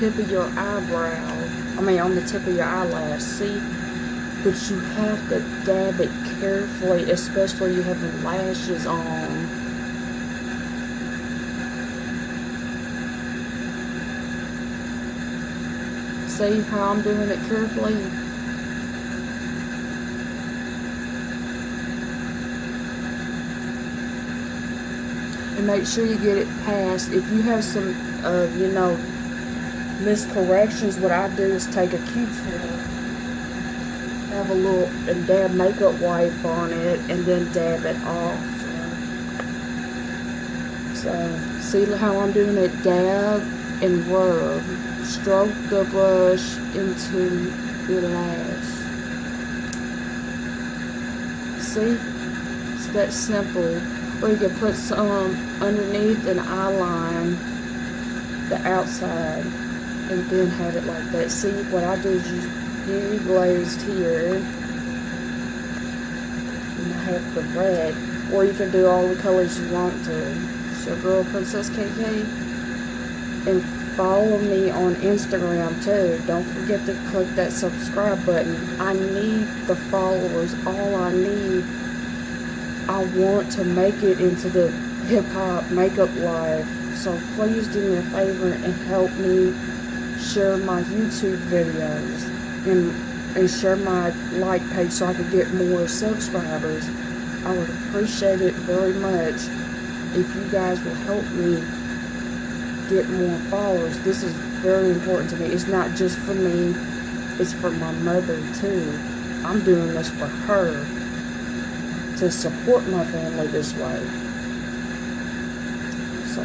tip of your eyebrow. I mean, on the tip of your eyelash. See? But you have to dab it carefully, especially you have the lashes on. See how I'm doing it carefully? And make sure you get it past. If you have some, miscorrections, what I do is take a Q-tip, have a little, and dab makeup wipe on it, and then dab it off. So, see how I'm doing it? Dab and rub. Stroke the brush into your lash. See? It's that simple. Or you can put some underneath an eyeline, the outside, and then have it like that. See, what I do is you glazed here, and I have the red. Or you can do all the colors you want to. It's your girl, Prinzesskaykay. And follow me on Instagram too. Don't forget to click that subscribe button. I need the followers. All I need. I want to make it into the hip-hop makeup life. So please do me a favor and help me share my YouTube videos and share my like page so I can get more subscribers. I would appreciate it very much if you guys will help me get more followers. This is very important to me. It's not just for me, it's for my mother too. I'm doing this for her, to support my family this way. So